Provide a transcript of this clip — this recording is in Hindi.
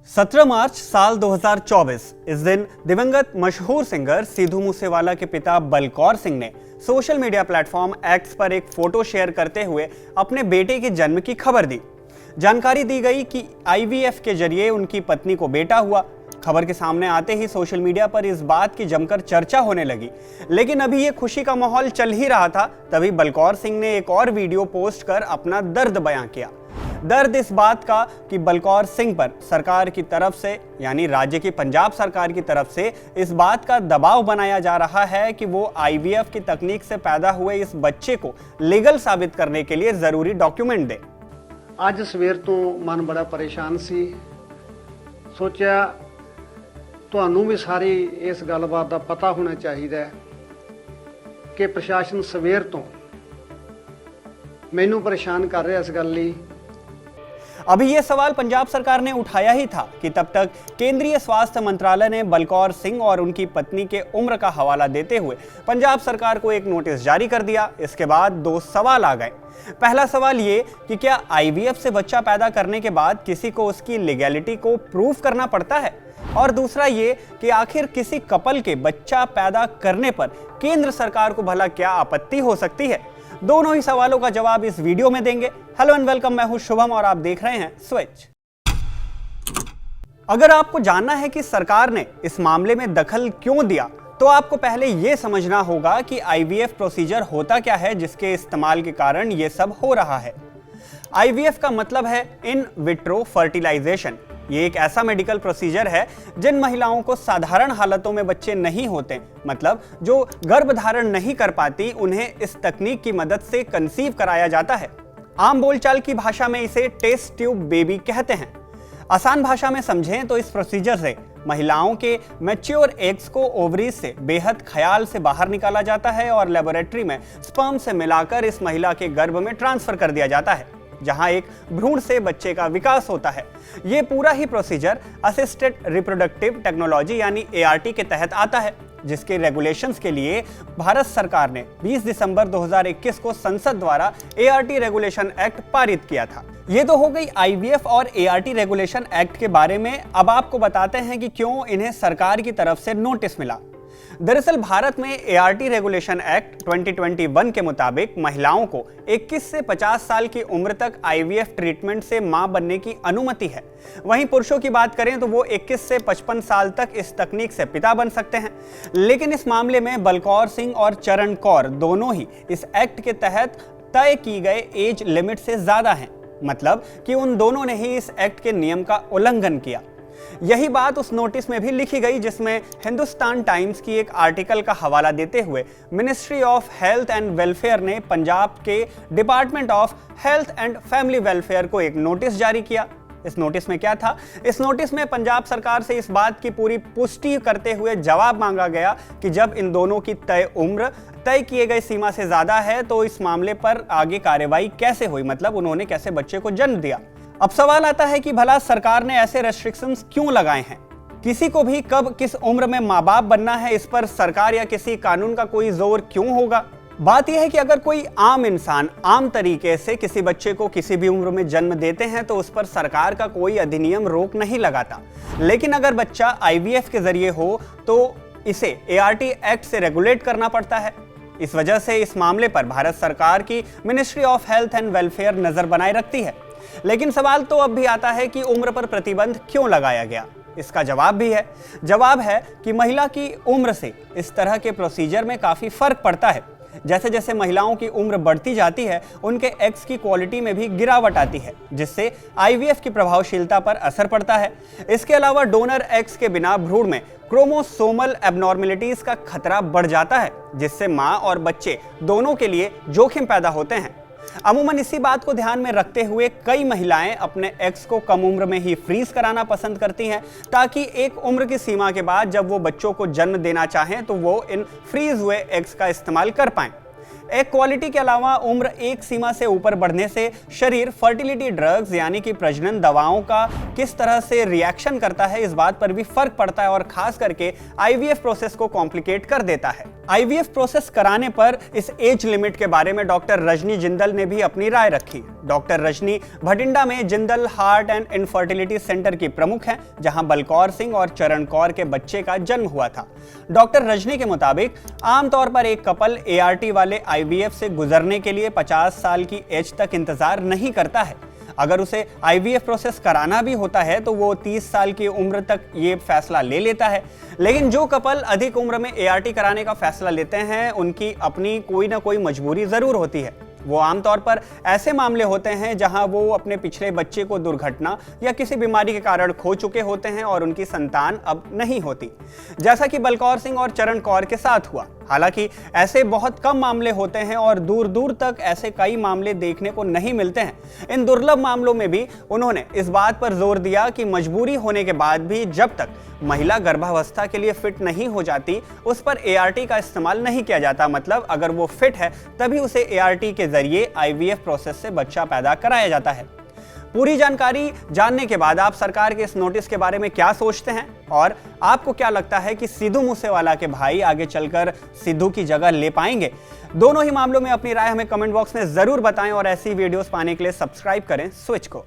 17 मार्च साल 2024 इस दिन दिवंगत मशहूर सिंगर सिद्धू मूसेवाला के पिता बलकौर सिंह ने सोशल मीडिया प्लेटफॉर्म एक्स पर एक फोटो शेयर करते हुए अपने बेटे के जन्म की खबर दी। जानकारी दी गई कि आईवीएफ के जरिए उनकी पत्नी को बेटा हुआ। खबर के सामने आते ही सोशल मीडिया पर इस बात की जमकर चर्चा होने लगी, लेकिन अभी ये खुशी का माहौल चल ही रहा था, तभी बलकौर सिंह ने एक और वीडियो पोस्ट कर अपना दर्द बयां किया। दर्द इस बात का कि बलकौर सिंह पर सरकार की तरफ से यानी राज्य की पंजाब सरकार की तरफ से इस बात का दबाव बनाया जा रहा है कि वो आईवीएफ की तकनीक से पैदा हुए इस बच्चे को लीगल साबित करने के लिए जरूरी डॉक्यूमेंट दे। ਅੱਜ ਸਵੇਰ ਤੋਂ ਮਨ ਬੜਾ ਪਰੇਸ਼ਾਨ ਸੀ। ਸੋਚਿਆ ਤੁਹਾਨੂੰ ਵੀ ਸਾਰੀ ਇਸ ਗੱਲਬਾਤ ਦਾ ਪਤਾ ਹੋਣਾ ਚਾਹੀਦਾ ਹੈ ਕਿ ਪ੍ਰਸ਼ਾਸਨ ਸਵੇਰ ਤੋਂ ਮੈਨੂੰ ਪਰੇਸ਼ਾਨ ਕਰ ਰਿਹਾ ਇਸ ਗੱਲ ਲਈ। अभी ये सवाल पंजाब सरकार ने उठाया ही था कि तब तक केंद्रीय स्वास्थ्य मंत्रालय ने बलकौर सिंह और उनकी पत्नी के उम्र का हवाला देते हुए पंजाब सरकार को एक नोटिस जारी कर दिया। इसके बाद दो सवाल आ गए। पहला सवाल ये कि क्या आईवीएफ से बच्चा पैदा करने के बाद किसी को उसकी लीगैलिटी को प्रूफ करना पड़ता है, और दूसरा ये कि आखिर किसी कपल के बच्चा पैदा करने पर केंद्र सरकार को भला क्या आपत्ति हो सकती है। दोनों ही सवालों का जवाब इस वीडियो में देंगे। हेलो एंड वेलकम, मैं हूं शुभम और आप देख रहे हैं स्विच। अगर आपको जानना है कि सरकार ने इस मामले में दखल क्यों दिया, तो आपको पहले यह समझना होगा कि आईवीएफ प्रोसीजर होता क्या है जिसके इस्तेमाल के कारण यह सब हो रहा है। आईवीएफ का मतलब है इन विट्रो फर्टिलाइजेशन। ये एक ऐसा मेडिकल प्रोसीजर है जिन महिलाओं को साधारण हालतों में बच्चे नहीं होते, मतलब जो गर्भधारण नहीं कर पाती, उन्हें इस तकनीक की मदद से कंसीव कराया जाता है। आम बोलचाल की भाषा में इसे टेस्ट ट्यूब बेबी कहते हैं। आसान भाषा में समझें तो इस प्रोसीजर से महिलाओं के मैच्योर एग्स को ओवरीज से बेहद ख्याल से बाहर निकाला जाता है और लेबोरेटरी में स्पर्म से मिलाकर इस महिला के गर्भ में ट्रांसफर कर दिया जाता है, जहां एक भ्रूण से बच्चे का विकास होता है। ये पूरा ही प्रोसीजर असिस्टेड रिप्रोडक्टिव टेक्नोलॉजी यानी एआरटी के तहत आता है, जिसके रेगुलेशंस के लिए भारत सरकार ने 20 दिसंबर 2021 को संसद द्वारा एआरटी रेगुलेशन एक्ट पारित किया था। ये तो हो गई आईवीएफ और एआरटी रेगुलेशन एक्ट के बारे में। अब आपको बताते हैं कि क्यों इन्हें सरकार की तरफ से नोटिस मिला। दरअसल भारत में एआरटी रेगुलेशन एक्ट 2021 के मुताबिक महिलाओं को 21 से 50 साल की उम्र तक आईवीएफ ट्रीटमेंट से मां बनने की अनुमति है। वहीं पुरुषों की बात करें तो वो 21 से 55 साल तक इस तकनीक से पिता बन सकते हैं। लेकिन इस मामले में बलकौर सिंह और चरण कौर दोनों ही इस एक्ट के तहत तय की गए एज लिमिट से ज्यादा हैं, मतलब कि उन दोनों ने ही इस एक्ट के नियम का उल्लंघन किया। यही बात उस नोटिस में भी लिखी गई जिसमें हिंदुस्तान टाइम्स की एक आर्टिकल का हवाला देते हुए ministry of health and welfare ने पंजाब के department of health and family welfare को एक नोटिस जारी किया। इस नोटिस में क्या था? इस नोटिस में पंजाब सरकार से इस बात की पूरी पुष्टि करते हुए जवाब मांगा गया कि जब इन दोनों की तय उम्र तय किए गए सीमा से ज्यादा है तो इस मामले पर आगे कार्रवाई कैसे हुई, मतलब उन्होंने कैसे बच्चे को जन्म दिया। अब सवाल आता है कि भला सरकार ने ऐसे रेस्ट्रिक्शंस क्यों लगाए हैं? किसी को भी कब किस उम्र में माँ बाप बनना है, इस पर सरकार या किसी कानून का कोई जोर क्यों होगा? बात यह है कि अगर कोई आम इंसान आम तरीके से किसी बच्चे को किसी भी उम्र में जन्म देते हैं तो उस पर सरकार का कोई अधिनियम रोक नहीं लगाता। लेकिन अगर बच्चा आईवीएफ के जरिए हो तो इसे एआरटी एक्ट से रेगुलेट करना पड़ता है। इस वजह से इस मामले पर भारत सरकार की ministry of health and welfare नजर बनाए रखती है। लेकिन सवाल तो अब भी आता है कि उम्र पर प्रतिबंध क्यों लगाया गया? इसका जवाब भी है। जवाब है कि महिला की उम्र से इस तरह के प्रोसीजर में काफी फर्क पड़ता है। जैसे जैसे महिलाओं की उम्र बढ़ती जाती है, उनके एग्स की क्वालिटी में भी गिरावट आती है, जिससे आईवीएफ की प्रभावशीलता पर असर पड़ता है। इसके अलावा डोनर एग्स के बिना भ्रूण में क्रोमोसोमल एबनॉर्मेलिटीज का खतरा बढ़ जाता है, जिससे मां और बच्चे दोनों के लिए जोखिम पैदा होते हैं। अमूमन इसी बात को ध्यान में रखते हुए कई महिलाएं अपने एग्स को कम उम्र में ही फ्रीज कराना पसंद करती हैं, ताकि एक उम्र की सीमा के बाद जब वो बच्चों को जन्म देना चाहें तो वो इन फ्रीज हुए एग्स का इस्तेमाल कर पाएं। क्वालिटी के अलावा उम्र एक सीमा से ऊपर बढ़ने से शरीर फर्टिलिटी ड्रग्स यानी कि प्रजनन दवाओं का किस तरह से रिएक्शन करता है, इस बात पर भी फर्क पड़ता है और खास करके आईवीएफ प्रोसेस को कॉम्प्लिकेट कर देता है। आईवीएफ प्रोसेस कराने पर इस एज लिमिट के बारे में डॉक्टर रजनी जिंदल ने भी अपनी राय रखी। डॉक्टर रजनी भटिंडा में Jindal heart and infertility centre की प्रमुख हैं, जहां बलकौर सिंह और चरण कौर के बच्चे का जन्म हुआ था। डॉक्टर रजनी के मुताबिक आमतौर पर एक कपल एआरटी वाले आईवीएफ से गुजरने के लिए 50 साल की एज तक इंतजार नहीं करता है। अगर उसे आईवीएफ प्रोसेस कराना भी होता है तो वो 30 साल की उम्र तक ये फैसला ले लेता है। लेकिन जो कपल अधिक उम्र में एआरटी कराने का फैसला लेते हैं, उनकी अपनी कोई ना कोई मजबूरी जरूर होती है। वो आमतौर पर ऐसे मामले होते हैं जहां वो अपने पिछले बच्चे को दुर्घटना या किसी बीमारी के कारण खो चुके होते हैं और उनकी संतान अब नहीं होती, जैसा कि बलकौर सिंह और चरण कौर के साथ हुआ। हालांकि ऐसे बहुत कम मामले होते हैं और दूर दूर तक ऐसे कई मामले देखने को नहीं मिलते हैं। इन दुर्लभ मामलों में भी उन्होंने इस बात पर जोर दिया कि मजबूरी होने के बाद भी जब तक महिला गर्भावस्था के लिए फिट नहीं हो जाती, उस पर एआरटी का इस्तेमाल नहीं किया जाता। मतलब अगर वो फिट है तभी उसे एआरटी के जरिए आईवीएफ प्रोसेस से बच्चा पैदा कराया जाता है। पूरी जानकारी जानने के बाद आप सरकार के इस नोटिस के बारे में क्या सोचते हैं और आपको क्या लगता है कि सिद्धू मूसेवाला के भाई आगे चलकर सिद्धू की जगह ले पाएंगे? दोनों ही मामलों में अपनी राय हमें कमेंट बॉक्स में जरूर बताएं और ऐसी वीडियोस पाने के लिए सब्सक्राइब करें स्विच को।